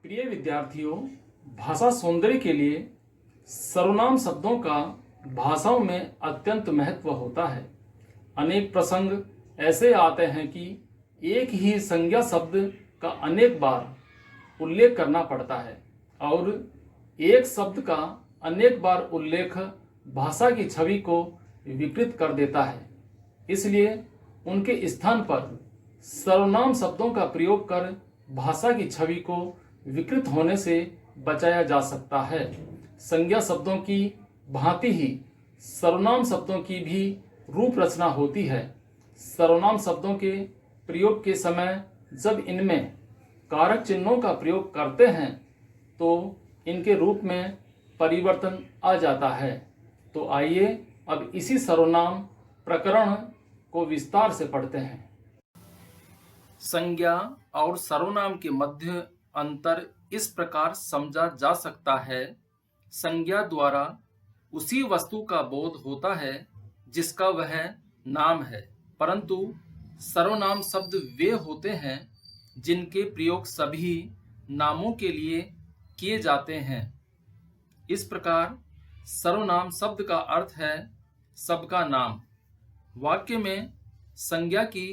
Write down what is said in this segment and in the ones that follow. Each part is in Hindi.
प्रिय विद्यार्थियों, भाषा सौंदर्य के लिए सर्वनाम शब्दों का भाषाओं में अत्यंत महत्व होता है। अनेक प्रसंग ऐसे आते हैं कि एक ही संज्ञा शब्द का अनेक बार उल्लेख करना पड़ता है और एक शब्द का अनेक बार उल्लेख भाषा की छवि को विकृत कर देता है। इसलिए उनके स्थान पर सर्वनाम शब्दों का प्रयोग कर भाषा की छवि को विकृत होने से बचाया जा सकता है। संज्ञा शब्दों की भांति ही सर्वनाम शब्दों की भी रूप रचना होती है। सर्वनाम शब्दों के प्रयोग के समय जब इनमें कारक चिन्हों का प्रयोग करते हैं तो इनके रूप में परिवर्तन आ जाता है। तो आइए अब इसी सर्वनाम प्रकरण को विस्तार से पढ़ते हैं। संज्ञा और सर्वनाम के मध्य अंतर इस प्रकार समझा जा सकता है। संज्ञा द्वारा उसी वस्तु का बोध होता है जिसका वह नाम है, परंतु सर्वनाम शब्द वे होते हैं जिनके प्रयोग सभी नामों के लिए किए जाते हैं। इस प्रकार सर्वनाम शब्द का अर्थ है सबका नाम। वाक्य में संज्ञा की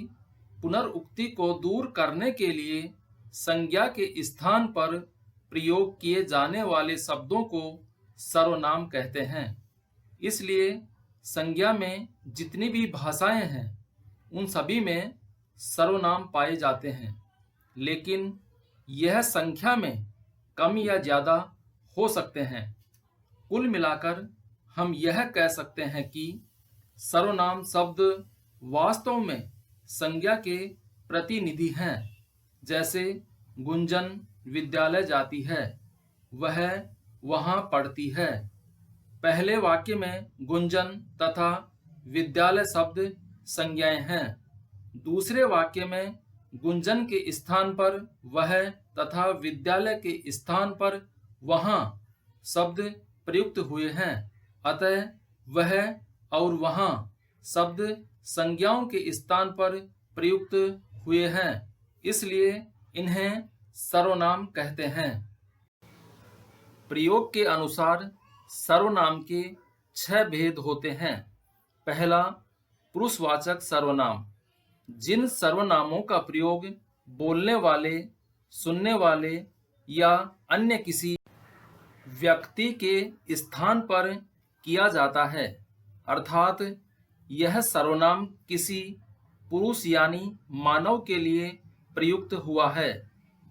पुनरुक्ति को दूर करने के लिए संज्ञा के स्थान पर प्रयोग किए जाने वाले शब्दों को सर्वनाम कहते हैं। इसलिए संज्ञा में जितनी भी भाषाएं हैं उन सभी में सर्वनाम पाए जाते हैं, लेकिन यह संख्या में कम या ज़्यादा हो सकते हैं। कुल मिलाकर हम यह कह सकते हैं कि सर्वनाम शब्द वास्तव में संज्ञा के प्रतिनिधि हैं। जैसे गुंजन विद्यालय जाती है, वह वहाँ पढ़ती है। पहले वाक्य में गुंजन तथा विद्यालय शब्द संज्ञाएं हैं। दूसरे वाक्य में गुंजन के स्थान पर वह तथा विद्यालय के स्थान पर वहाँ शब्द प्रयुक्त हुए हैं। अतः वह और वहाँ शब्द संज्ञाओं के स्थान पर प्रयुक्त हुए हैं, इसलिए इन्हें सर्वनाम कहते हैं। प्रयोग के अनुसार सर्वनाम के 6 भेद होते हैं। पहला, पुरुषवाचक सर्वनाम। जिन सर्वनामों का प्रयोग बोलने वाले, सुनने वाले या अन्य किसी व्यक्ति के स्थान पर किया जाता है, अर्थात यह सर्वनाम किसी पुरुष यानी मानव के लिए प्रयुक्त हुआ है।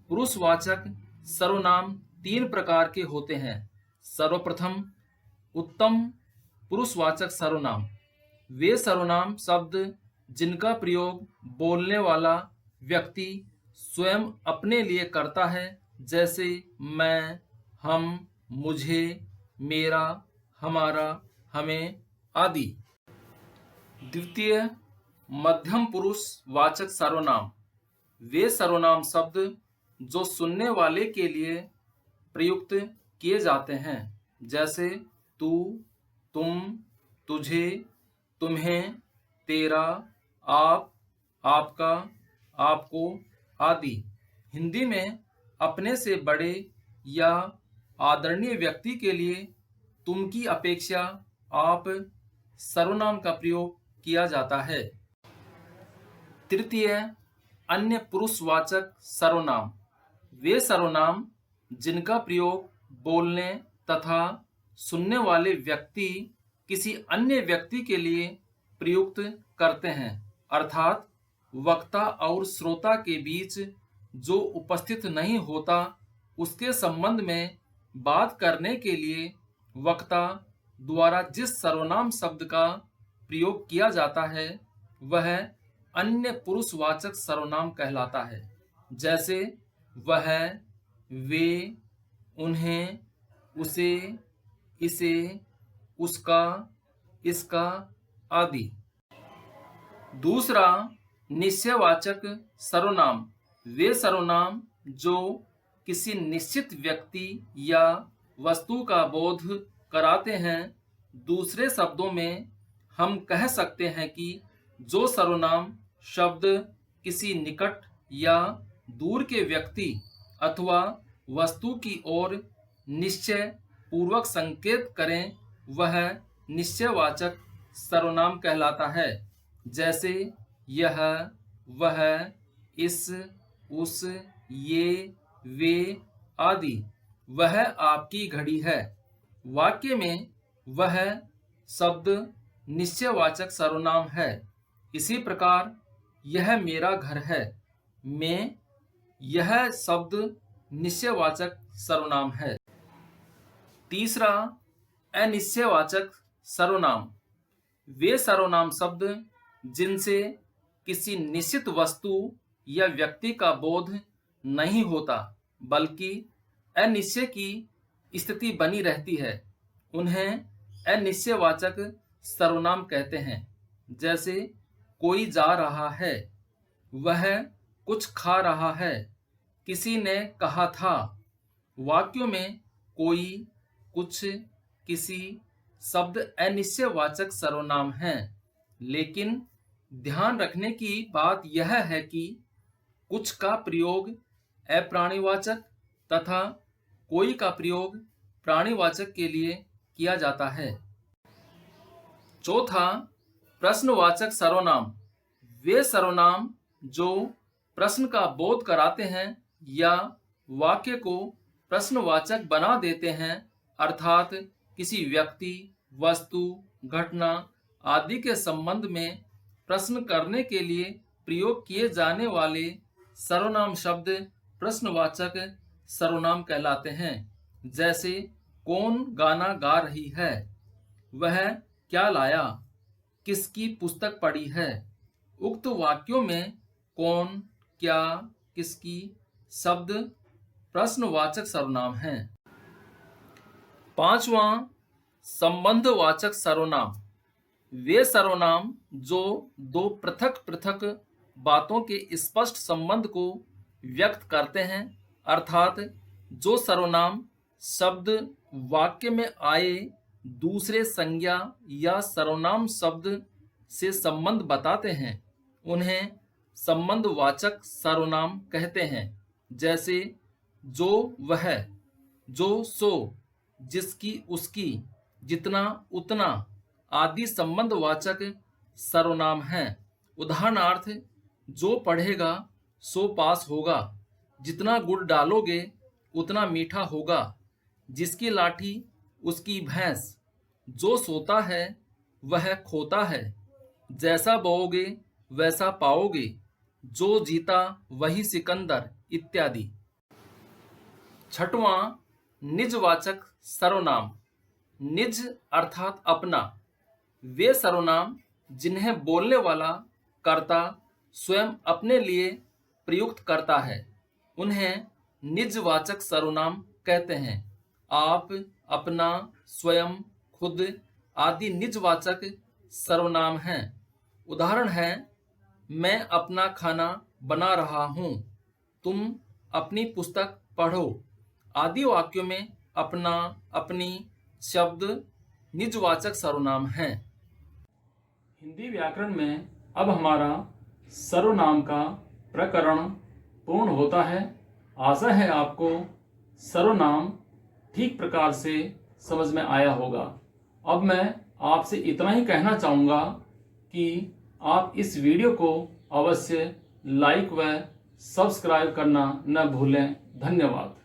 पुरुषवाचक सर्वनाम 3 प्रकार के होते हैं। सर्वप्रथम, उत्तम पुरुषवाचक सर्वनाम। वे सर्वनाम शब्द जिनका प्रयोग बोलने वाला व्यक्ति स्वयं अपने लिए करता है, जैसे मैं, हम, मुझे, मेरा, हमारा, हमें आदि। द्वितीय, मध्यम पुरुषवाचक सर्वनाम। वे सर्वनाम शब्द जो सुनने वाले के लिए प्रयुक्त किए जाते हैं, जैसे तू, तुम, तुझे, तुम्हें, तेरा, आप, आपका, आपको आदि। हिंदी में अपने से बड़े या आदरणीय व्यक्ति के लिए तुम की अपेक्षा आप सर्वनाम का प्रयोग किया जाता है। तृतीय, अन्य पुरुषवाचक सर्वनाम। वे सर्वनाम जिनका प्रयोग बोलने तथा सुनने वाले व्यक्ति किसी अन्य व्यक्ति के लिए प्रयुक्त करते हैं, अर्थात वक्ता और श्रोता के बीच जो उपस्थित नहीं होता उसके संबंध में बात करने के लिए वक्ता द्वारा जिस सर्वनाम शब्द का प्रयोग किया जाता है वह अन्य पुरुषवाचक सर्वनाम कहलाता है। जैसे वह, वे, उन्हें, उसे, इसे, उसका, इसका आदि। दूसरा, निश्चयवाचक सर्वनाम। वे सर्वनाम जो किसी निश्चित व्यक्ति या वस्तु का बोध कराते हैं। दूसरे शब्दों में हम कह सकते हैं कि जो सर्वनाम शब्द किसी निकट या दूर के व्यक्ति अथवा वस्तु की ओर निश्चय पूर्वक संकेत करें वह निश्चयवाचक सर्वनाम कहलाता है। जैसे यह, वह, इस, उस, ये, वे आदि। वह आपकी घड़ी है। वाक्य में वह शब्द निश्चयवाचक सर्वनाम है। इसी प्रकार यह मेरा घर है में यह शब्द निश्चयवाचक सर्वनाम है। तीसरा, अनिश्चयवाचक सर्वनाम। वे सर्वनाम शब्द जिनसे किसी निश्चित वस्तु या व्यक्ति का बोध नहीं होता बल्कि अनिश्चय की स्थिति बनी रहती है, उन्हें अनिश्चयवाचक सर्वनाम कहते हैं। जैसे कोई जा रहा है, वह कुछ खा रहा है, किसी ने कहा था। वाक्यों में कोई, कुछ, किसी शब्द अनिश्चयवाचक सर्वनाम हैं, लेकिन ध्यान रखने की बात यह है कि कुछ का प्रयोग अप्राणीवाचक तथा कोई का प्रयोग प्राणीवाचक के लिए किया जाता है। चौथा, प्रश्नवाचक सर्वनाम। वे सर्वनाम जो प्रश्न का बोध कराते हैं या वाक्य को प्रश्नवाचक बना देते हैं, अर्थात किसी व्यक्ति, वस्तु, घटना आदि के संबंध में प्रश्न करने के लिए प्रयोग किए जाने वाले सर्वनाम शब्द प्रश्नवाचक सर्वनाम कहलाते हैं। जैसे कौन गाना गा रही है, वह क्या लाया, किसकी पुस्तक पढ़ी है। उक्त वाक्यों में कौन, क्या, किसकी शब्द प्रश्नवाचक सर्वनाम हैं। पांचवा, संबंधवाचक सर्वनाम। वे सर्वनाम जो दो पृथक पृथक बातों के स्पष्ट संबंध को व्यक्त करते हैं, अर्थात जो सर्वनाम शब्द वाक्य में आए दूसरे संज्ञा या सर्वनाम शब्द से संबंध बताते हैं, उन्हें संबंधवाचक सर्वनाम कहते हैं। जैसे जो, वह, जो, सो, जिसकी, उसकी, जितना, उतना आदि संबंधवाचक सर्वनाम हैं। उदाहरणार्थ, जो पढ़ेगा सो पास होगा, जितना गुड़ डालोगे उतना मीठा होगा, जिसकी लाठी उसकी भैंस, जो सोता है वह खोता है, जैसा बोओगे वैसा पाओगे, जो जीता वही सिकंदर इत्यादि। छठवां, निजवाचक सर्वनाम। निज अर्थात अपना। वे सर्वनाम जिन्हें बोलने वाला कर्ता स्वयं अपने लिए प्रयुक्त करता है, उन्हें निजवाचक सर्वनाम कहते हैं। आप, अपना, स्वयं, खुद आदि निजवाचक सर्वनाम हैं। उदाहरण है, मैं अपना खाना बना रहा हूँ, तुम अपनी पुस्तक पढ़ो आदि वाक्यों में अपना, अपनी शब्द निजवाचक सर्वनाम हैं। हिंदी व्याकरण में अब हमारा सर्वनाम का प्रकरण पूर्ण होता है। आशा है आपको सर्वनाम ठीक प्रकार से समझ में आया होगा। अब मैं आपसे इतना ही कहना चाहूँगा कि आप इस वीडियो को अवश्य लाइक व सब्सक्राइब करना न भूलें। धन्यवाद।